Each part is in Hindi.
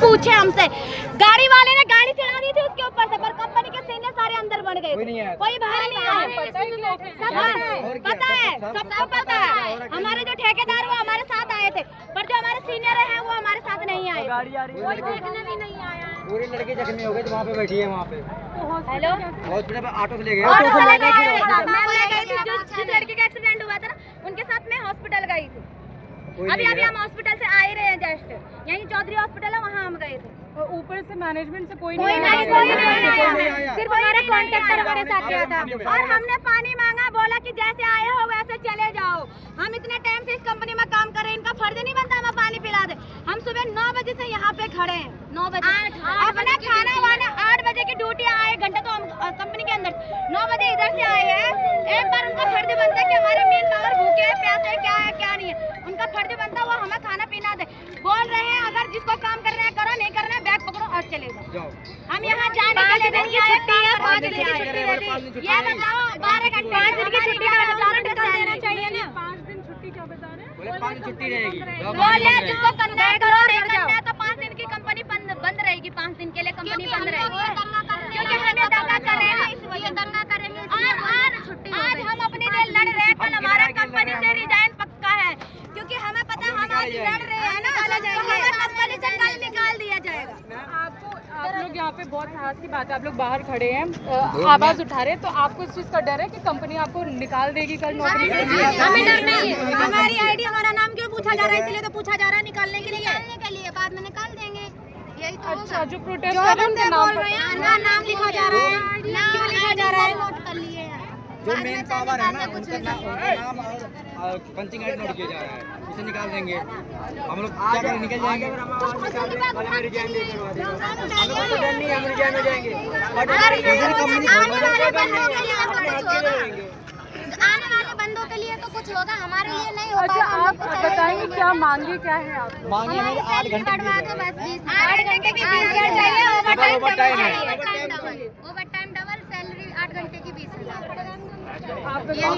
पूछे हमसे। गाड़ी वाले ने गाड़ी चढ़ा दी थी उसके ऊपर से, पर कंपनी के सीनियर सारे अंदर बढ़ गए, कोई बाहर नहीं आया। पता है, सबको पता है। हमारे जो ठेकेदार वो हमारे साथ आए थे, पर जो हमारे सीनियर हैं वो हमारे साथ नहीं आए, कोई देखने भी नहीं आया। पूरी लड़की जख्मी हो गई वहाँ पे बैठी है, वहाँ पे हेलो हॉस्पिटल पे ऑटो से ले गए। जिस लड़की का एक्सीडेंट हुआ था ना, उनके साथ मैं हॉस्पिटल गई थी। अभी हम हॉस्पिटल से आ ही रहे हैं, जस्ट यहीं चौधरी हॉस्पिटल है, वहाँ हम गए थे। और ऊपर से मैनेजमेंट से कोई नहीं आया, सिर्फ हमारा कॉन्ट्रैक्टर हमारे साथ गया था। और हमने पानी मांगा, बोला कि जैसे आए हो वैसे चले जाओ। हम इतने टाइम से इस कंपनी में काम कर रहे हैं, इनका फर्ज नहीं बनता हमें पानी पिला दे। हम सुबह 9 बजे से यहाँ पे खड़े हैं, 9 बजे अपना खाना वाना 8 बजे की ड्यूटी आए घंटे, तो हम कंपनी के अंदर 9 बजे इधर से आए हैं। एक बार उनका फर्ज बनता है कि हमारे मेन पावर भूखे है, प्यासे क्या है क्या नहीं है, उनका फर्ज बनता है वो हमें खाना पीना दे। बोल रहे हैं अगर जिसको काम करना है करो, नहीं करना है बैग पकड़ो और चले जाओ। हम यहाँ जाने के लिए नहीं आए, 5 दिन की छुट्टी दे दी। ये बताओ 12 घंटे 5 दिन की छुट्टी का 1000 रुपये देना चाहिए ना। 5 दिन छुट्टी क्या बता रहे हैं? बोले 5 दिन छुट्टी रहेगी। बोले जिसको करना है करो, नहीं करना है तो 5 दिन की कंपनी बंद रहेगी। 5 दिन के लिए कंपनी बंद रहेगी, क्योंकि हमें दंगा करेंगे, इस वजह दंगा करेंगे। आज हम अपने लिए लड़ रहे हैं, कल हमारा कंपनी से रिजाइन पक्का है, क्योंकि हमें पता है हम आज लड़ रहे हैं ना, तो हमें कंपनी से कल निकाल दिया जाएगा। आप लोग यहाँ पे बहुत साहस की बात है, आप लोग बाहर खड़े हैं, आवाज उठा रहे हैं, तो आपको इस चीज का डर है कि कंपनी आपको निकाल देगी कल नौकरी से? हमें डर नहीं है। हमारी आईडी हमारा नाम क्यों पूछा जा रहा है, इसलिए तो पूछा जा रहा है निकालने के लिए, बाद में निकाल देंगे। यही तो अच्छा, जो प्रोटेस्ट कर रहे हैं उनका नाम बोल रहे हैं, नाम लिखा जा रहा है, क्यों लिखा जा रहा है, नोट कर लिए हैं। जो मेन पावर है ना उनका नाम और पंचिंग आईडी नोट किया जा रहा है, उसे निकाल देंगे। हम लोग क्या करें, निकल जाएंगे। हमें रिजाइन दे करवा देंगे, हमें कोई डर नहीं है, हम रिजाइन हो जाएंगे। आने वाले बंदों के लिए तो कुछ होगा, हमारे लिए नहीं होगा। अच्छा, आप बताएंगे क्या मांगे क्या है आप लोग? मांगे हमें 8 घंटे बढ़वा दो बस, 8 घंटे की 20,000 चाहिए, ओवरटाइम डबल सैलरी, 8 घंटे की 20,000।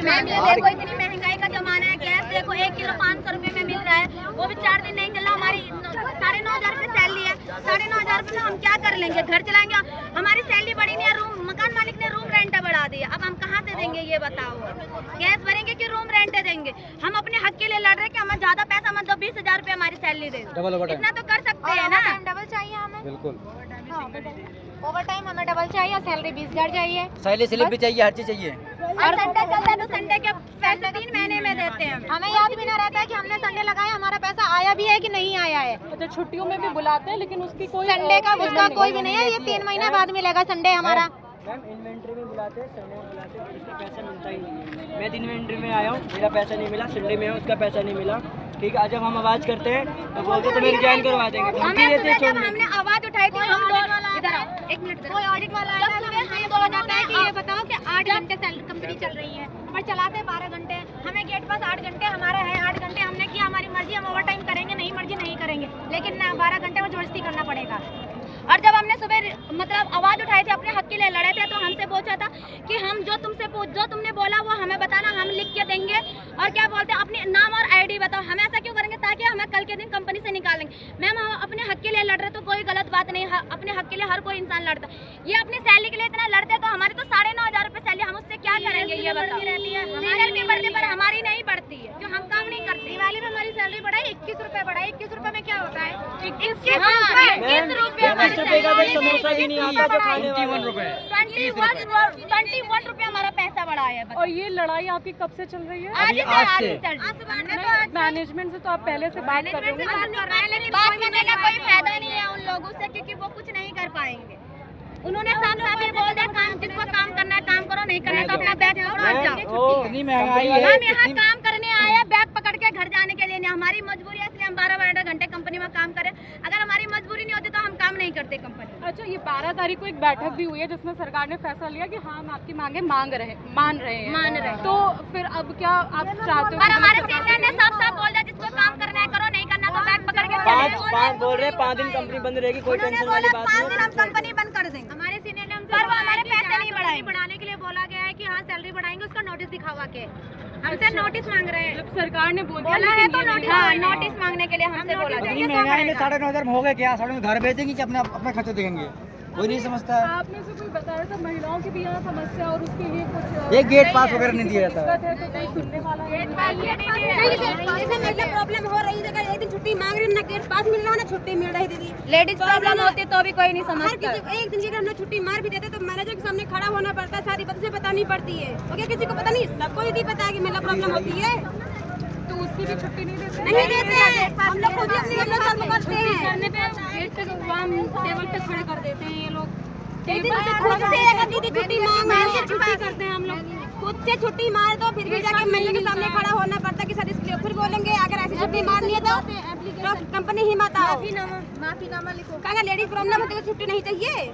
मैम ये देखो इतनी महंगाई का जमाना है, गैस देखो 1 किलो 500 रुपए में मिल रहा है, वो भी 4 दिन नहीं चल रहा। हमारी 9,500 रुपये सैलरी है, 9,500 रुपये में हम क्या कर लेंगे, घर चलाएंगे? हमारी सैलरी बढ़ी नहीं है, रूम मकान मालिक ने रूम रेंट बढ़ा दिया, अब हम कहाँ से देंगे ये बताओ? गैस भरेंगे कि रूम रेंट देंगे? हम अपने हक के लिए लड़ रहे हैं कि हमें ज्यादा पैसा मत दो, 20,000 रुपये हमारी सैलरी दे दो, इतना तो कर सकते हैं ना। डबल चाहिए हमें, बिल्कुल ओवर टाइम हमें डबल चाहिए, सैलरी 20,000 चाहिए, सैलरी स्लिप भी चाहिए, हर चीज चाहिए। और संडे चलता है तो संडे के पैसे 3 महीने में देते हैं। हमें याद भी ना रहता है कि हमने संडे लगाया, हमारा पैसा आया भी है कि नहीं आया है। अच्छा, छुट्टियों में भी बुलाते हैं लेकिन उसकी कोई संडे का उसका कोई भी नहीं है, ये 3 महीने बाद मिलेगा संडे हमारा। मैम इन्वेंट्री में बुलाते हैं, संडे में बुलाते हैं, उसका पैसा मिलता ही नहीं है। मैं इन्वेंट्री में आया हूँ, मेरा पैसा नहीं मिला, संडे में है उसका पैसा नहीं मिला। ठीक है, जब हम आवाज करते हैं तो बोलते हैं तो मैं रिजाइन करवा देंगे। जब हमने आवाज उठाई थी, हम इधर आओ, 1 मिनट, कोई ऑडिट वाला आया है, हमें बोला जाता है कि ये बताओ कि 8 घंटे कंपनी चल रही है, पर चलाते 12 घंटे, हमें गेट पास 8 घंटे, हमारा है 8 घंटे, हमने किया हमारी मर्जी, हम ओवर टाइम करेंगे, नहीं मर्जी नहीं करेंगे, लेकिन ना 12 घंटे में जबरदस्ती करना पड़ेगा। और जब हमने सुबह मतलब आवाज उठाई थी, अपने हक के लिए लड़े थे, तो हमसे पूछा था कि हम जो तुमने बोला वो हमें बताना, हम लिख के देंगे, और क्या बोलते हैं अपने नाम और आईडी बताओ। हम ऐसा क्यों करेंगे ताकि हमें कल के दिन कंपनी से निकालेंगे? मैम हम अपने हक के लिए लड़ रहे तो कोई गलत बात नहीं, अपने हक के लिए हर कोई इंसान लड़ता है। ये अपनी सैलरी के लिए इतना लड़ते तो हमारी तो 9,500 रुपये सैलरी, हम उससे क्या करेंगे ये बताओ? सैलरी भी बढ़ती पर हमारी नहीं बढ़ती है, क्यों हम काम नहीं करते। दिवाली में हमारी सैलरी बढ़ाई, 21 रुपये बढ़ाई, 21 रुपये में क्या होता है? 21 रुपये समोसा भी नहीं आता जो खाने वाले। 21 रुपये हमारा पैसा बढ़ा है। और ये लड़ाई आपकी कब से चल रही है? आज से। मैनेजमेंट से तो आप पहले से बात कर रहे हो ना? बात करने का कोई फायदा नहीं है उन लोगों से, क्योंकि वो कुछ नहीं कर पाएंगे। उन्होंने साफ ही बोल दिया, काम जिसको काम करना है काम करो, नहीं करना तो अपना बैग पकड़ो और जाओ। इतनी महंगाई है, हम यहाँ काम करने आए हैं, बैग पकड़ के घर जाने के लिए नहीं। हमारी मजबूरी है, इसलिए हम 12-12 घंटे कंपनी में काम करें। अगर हमारी मजबूरी नहीं होती तो हम काम नहीं करते कंपनी। अच्छा, ये 12 तारीख को एक बैठक भी हुई है जिसमें सरकार ने फैसला लिया कि हाँ हम आपकी मांगे मान रहे हैं। तो फिर अब क्या आप चाहते हो? पर हमारे सीनियर ने साफ बोल दिया, जिसको काम करना है करो, नहीं करना तो बैग पकड़ के पाँच बोल रहे हैं, 5 दिन कंपनी बंद रहेगी, कोई टेंशन वाली बात नहीं। 5 दिन हम कंपनी बंद कर देंगे। हमारे सीनियर ने पर वो हमारे पैसे नहीं बढ़ाने के लिए बोला गया है कि यहाँ सैलरी बढ़ाएंगे उसका नोटिस दिखावा के हमसे नोटिस मांग रहे हैं। सरकार ने बोला है तो नोटिस मांगने के लिए हमसे बोला इतनी महंगाई में 9,500 में हो गए क्या? 9,500 घर बेचेंगे कि अपने खर्चे देंगे? कोई नहीं समझता है। आप में से कोई बता रहा था महिलाओं की भी यहाँ समस्या और उसके लिए कुछ एक गेट पास वगैरह नहीं दिया जाता है। दिक्कत है तो कोई सुनने वाला है? जैसे प्रॉब्लम हो रही है, एक दिन छुट्टी मांग रही है, ना गेट पास मिल रहा है ना छुट्टी मिल रही दीदी। लेडीज प्रॉब्लम होती तो भी कोई नहीं हर समझता। किसी एक दिन की अगर हम लोग छुट्टी मार भी देते तो मैनेजर के सामने खड़ा होना पड़ता है, सारी बातें बतानी पड़ती है। ओके, किसी को पता नहीं, सबको दीदी पता है कि महिला प्रॉब्लम होती है, तो उसकी भी छुट्टी नहीं देते? नहीं देते। हम लोग खुद ही अपनी कर्म करते हैं। करने पे गेट पे टेबल पे खड़े कर देते हैं ये लोग। एक दिन खुद से अगर दीदी छुट्टी मांग के छुट्टी करते हैं हम लोग, खुद से छुट्टी मार दो फिर भी जाके मैनेजर के सामने खड़ा होना पड़ता है कि सर इसलिए फिर बोलेंगे अगर ऐसी छुट्टी मारनी है तो कंपनी ही मत आओ, माफीनामा लिखो। कहेंगे लेडीज प्रॉब्लम होती है तो छुट्टी नहीं चाहिए,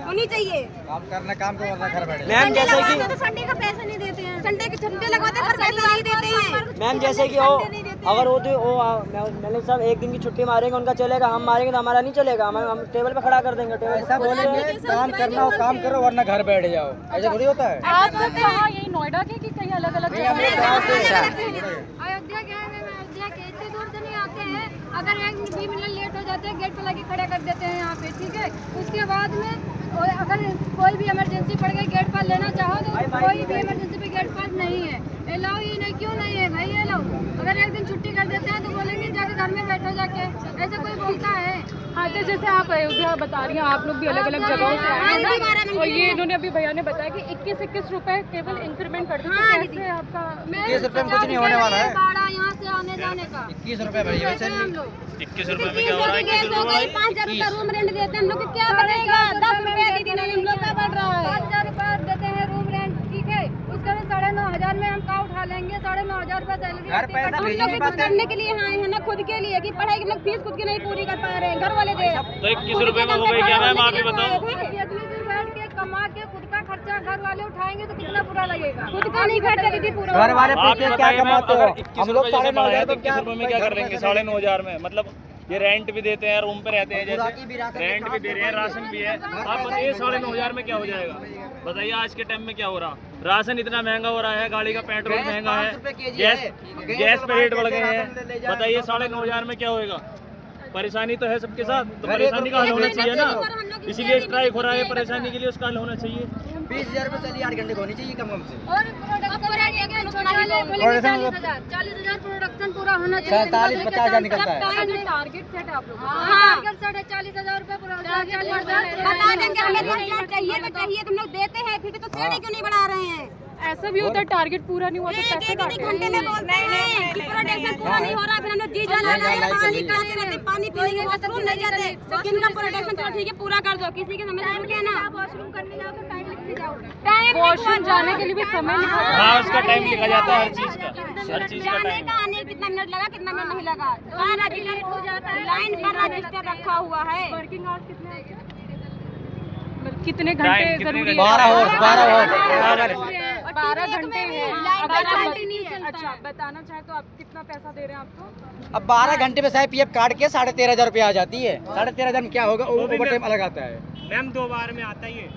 होनी चाहिए। काम को वरना घर बैठे। मैम जैसे कि तो संडे का पैसा नहीं देते हैं, संडे के छुट्टी लगवाते हैं पर पैसा नहीं देते हैं। मैम जैसे कि अगर मैंने सब एक दिन की छुट्टी मारेंगे उनका चलेगा, हम मारेंगे तो हमारा नहीं चलेगा। हम टेबल पे खड़ा कर देंगे। टेबल ऐसा बोलेंगे काम करना हो काम करो वरना घर बैठ जाओ, ऐसा थोड़ी होता है। आप सब कहाँ यही नोएडा के कि कहीं अलग अलग अयोध्या क्या है मैम, अयोध्या के इतने दूर से नहीं आते हैं। अगर 1 मिनट लेट हो जाते हैं गेट पे लगे खड़े कर देते हैं यहाँ पे, ठीक है। उसके बाद में और अगर कोई भी इमरजेंसी पड़ गई गेट पास लेना चाहो तो कोई भी इमरजेंसी पे गेट पास नहीं है। अलाउ ही नहीं, क्यों नहीं है भाई अलाउ? अगर एक दिन छुट्टी कर देते हैं तो बोलेंगे जाके घर में बैठो जाके, ऐसा कोई बोलता है? हाँ, तो जैसे आप अयोध्या बता रही हैं, आप लोग भी अलग अलग जगहों से आए हैं ना, और ये इन्होंने अभी भैया ने बताया कि 21-21 रुपए केवल इंक्रीमेंट कर देते हैं। कैसे आपका 21 रुपए में कुछ नहीं होने वाला है। भाड़ा यहाँ से आने जाने का 21 रुपए भैया हम लोग 21 रुपए में क्या हो रहा है? 5,000 रुपया रूम रेंट देते हैं हम लोग, क्या बढ़ेगा? 10 रुपया दीदी नहीं हम लोग का बढ़ रहा है। 5,000 रुपया देते हैं रूम रेंट, ठीक है। उसका 9,500 में हम का उठा लेंगे, 9,500 रुपया सैलरी। हम लोग कुछ करने के लिए आए हैं ना, खुद के लिए कि पढ़ाई की हम लोग फीस खुद की नहीं पूरी कर पा रहे हैं, घर वाले दे। तो 21 रुपए में हो गई क्या मैम, आप ही बताओ? इतनी दूर बैठ के कमा के खुद का खर्चा घर वाले उठाएंगे तो कितना बुरा लगेगा। खुद का नहीं खर्चा दीदी पूरा। घर वाले आप पैसे क्या कमाते हो? हम लोग 9,500 तो 9,500 21 रुपए में क्या कर लेंगे? 9,500 में मतलब ये रेंट भी देते हैं, रूम पे रहते हैं, जैसे रेंट भी दे रहे हैं, राशन भी है। आप बताइए 9,500 में क्या हो जाएगा? बताइए आज के टाइम में क्या हो रहा? राशन इतना महंगा हो रहा है, गाड़ी का पेट्रोल महंगा है, गैस पे रेट बढ़ गए हैं। बताइए 9,500 में क्या होएगा? परेशानी तो है सबके साथ, तो परेशानी का हल होना चाहिए ना, इसीलिए स्ट्राइक हो रहा है। परेशानी के लिए उसका हल होना चाहिए। 20,000 रुपए चलिए 8 घंटे को होनी चाहिए कम से। और प्रोडक्शन 40,000 प्रोडक्शन पूरा होना चाहिए। 40-50,000 निकलता है। टारगेट सेट है आप लोग? टारगेट सेट है 40,000 रुपया पूरा। 40,000 बता देंगे हमें चाहिए तो चाहिए, तुम लोग देते हैं फिर भी तो सेड़ी क्यों नहीं बढ़ा रहे हैं? ऐसा भी होता है टारगेट पूरा नहीं हुआ तो पैसे काट एक घंटे में बोलते हैं कि प्रोडक्शन पूरा नहीं हो रहा, फिर हम लोग जी जान पानी खाते रहते, पानी पीने के वॉशरूम नहीं जाते, तो किनका प्रोडक्शन तो ठीक है पूरा कर दो, किसी के समझ में क्या ना। वॉशरूम करने जाओ तो टाइम लिखते जाओ। वॉशरूम जाने के लिए भी समय लिखा जाता है। हाँ, उसका टाइम लिखा जाता है, हर चीज का, हर चीज का जाने टाइम। का आने कितना मिनट लगा, कितना मिनट नहीं लगा, सारा रजिस्टर हो जाता है, लाइन पर रजिस्टर रखा हुआ है। वर्किंग आवर्स कितने हैं? कितने घंटे जरूरी है? 12 घंटे 12 घंटे हैं। अगर आप अच्छा बताना चाहें तो आप कितना पैसा दे रहे हैं आपको? अब 12 घंटे में साहब पीएफ काट के 13,500 रुपया आ जाती है। 13,500 में क्या होगा? ओवर टाइम अलग आता है। मैम 2 बार में आता है ये,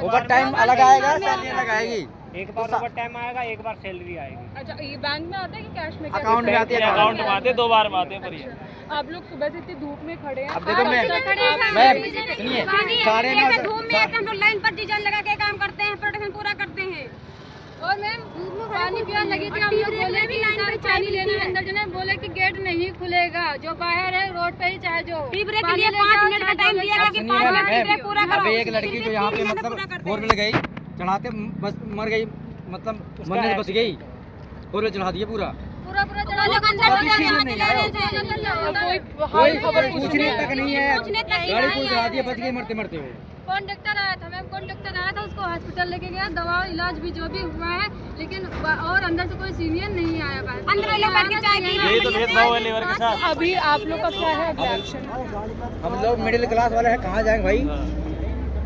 ओवर टाइम अलग आएगा, सैलरी अलग आएगी। एक बार ओवर टाइम आएगा, एक बार सैलरी आएगी। अच्छा, ये बैंक में आता है कि कैश में? अकाउंट में आती है। अकाउंट में आते 2 बार में आते हैं। पर ये आप लोग सुबह से इतनी धूप में खड़े हैं। अब देखो मैं सुनिए, साढ़े 9 धूप में ऐसे हम लोग लाइन पर जीजान लगा के काम करते हैं, प्रोडक्शन पूरा करते हैं। और मैम पानी प्यास लगी थी, हम लोग बोले भी लाइन पर पानी लेने अंदर जाने, बोले कि गेट नहीं खुलेगा, जो बाहर है रोड पे ही चाहे जो टी ब्रेक के लिए 5 मिनट का टाइम दिया गया कि 5 मिनट टी ब्रेक पूरा करो। अब एक लड़की जो यहाँ पे मतलब 4 व्हीलर गई चढ़ाते बस मर गई, मतलब मरने से बच गई, 4 व्हीलर चढ़ा दिए पूरा। पूरा चढ़ा लोग अंदर कोई खबर पूछने तक नहीं है, गाड़ी पूरी चढ़ा दिए, बच गई मरते मरते हो। कॉन्डक्टर आया था मैम, कॉन्डक्टर आया था, उसको हॉस्पिटल लेके गया, दवा इलाज भी जो भी हुआ है, लेकिन और अंदर से कोई सीनियर नहीं आया बाहर। अंदर लोग बैठ के चाय पी रहे यही तो भेदभाव है लेबर के साथ। अभी आप लोग का क्या है एक्शन? हम लोग मिडिल क्लास वाले हैं, कहाँ जाएंगे भाई?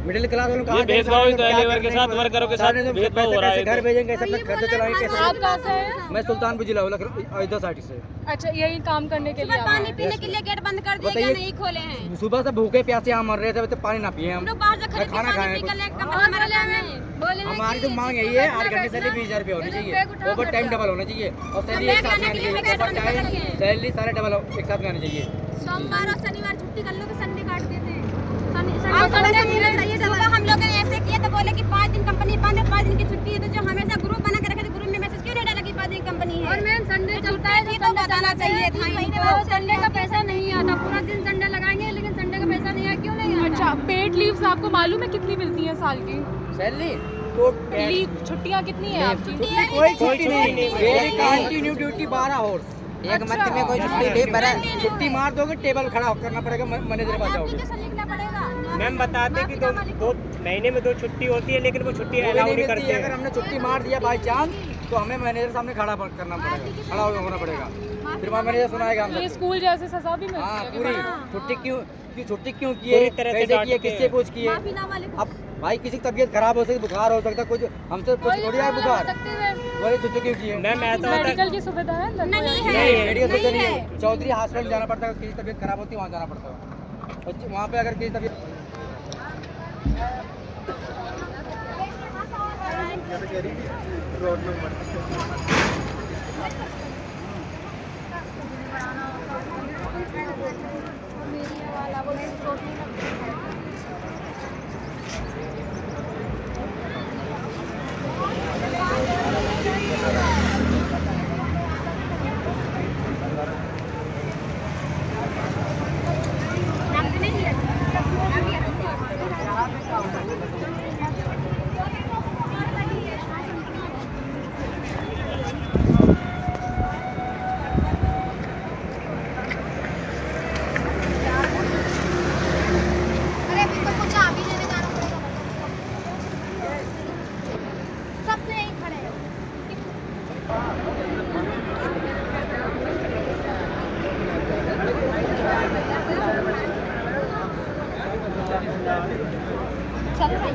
मिडिल क्लास वालों ये भेदभाव ही तो है, लेबर के साथ वर्करों के साथ भेदभाव हो रहा है। घर भेजेंगे कैसे, अपना खर्चा चलाएंगे कैसे। आप कहाँ से हैं? मैं सुल्तानपुर जिला अयोध्या साइड से। अच्छा, यही काम करने के लिए पानी पीने के लिए गेट बंद कर दिए क्या नहीं खोले हैं? सुबह से भूखे प्यासे यहाँ मर रहे थे, तो पानी ना पिए हम, लोग बाहर से खरीद के खाना पानी खाएं। पी कर ले बोले हमारी तो मांग यही है, 8 घंटे सैलरी 20,000 रुपये होनी चाहिए, ओवर टाइम डबल होना चाहिए, और सैलरी एक साथ में आनी चाहिए, ओवर टाइम सैलरी सारे डबल एक साथ में आनी चाहिए। सोमवार और शनिवार छुट्टी कर लो तो संडे काट देते हैं। सुबह हम लोग ने ऐसे किया तो बोले कि 5 दिन कंपनी बंद है, 5 दिन की छुट्टी है। तो जो हमेशा ग्रुप बना के रखे थे, ग्रुप में मैसेज क्यों नहीं डाला कि 5 दिन कंपनी है? और मैम संडे चलता है तो बताना चाहिए था। संडे का पैसा नहीं आता, पूरा दिन संडे लगाएंगे लेकिन संडे का पैसा नहीं आया, क्यों नहीं आता? अच्छा, पेड लीव्स आपको मालूम है कितनी मिलती हैं साल की? सैलरी तो लीव छुट्टियाँ कितनी है आपकी? कोई छुट्टी नहीं, मेरी कंटिन्यू ड्यूटी 12 आवर्स, एक मंथ में कोई छुट्टी नहीं भरा। छुट्टी मार दोगे टेबल खड़ा करना पड़ेगा, मैनेजर के पास जाओगे। एप्लीकेशन लिखना पड़ेगा। मैम बताते कि 2 महीने में 2 छुट्टी होती है, लेकिन वो छुट्टी कोई अलाउ नहीं नहीं मिलती करते है। अगर हमने छुट्टी मार दिया बाई चांस, तो हमें मैनेजर सामने खड़ा करना पड़ेगा, खड़ा होना पड़ेगा, फिर वहाँ मैनेजर सुनाएगा हम ये सब। स्कूल जैसे सजा भी मिलती हाँ है? पूरी छुट्टी क्यों किए, पूरी तरह से कैसे किए, डांटते किससे हैं। पूछ किए। अब भाई किसी की तबीयत खराब हो सकती, बुखार हो सकता, कुछ हमसे कुछ थोड़ी है बुखार, बोले छुट्टी क्यों किए। मैम ऐसा होता है मेडिकल की सुविधा है अंदर? नहीं नहीं है, मेडिकल सुविधा नहीं है। चौधरी हॉस्पिटल जाना पड़ता है, किसी की तबीयत खराब होती है वहाँ जाना पड़ता है, और वहाँ पे अगर किसी तबीयत अरे अभी तो कुछ आ भी लेने जाना पड़ेगा, सब तो यहीं खड़े हैं। चल भाई।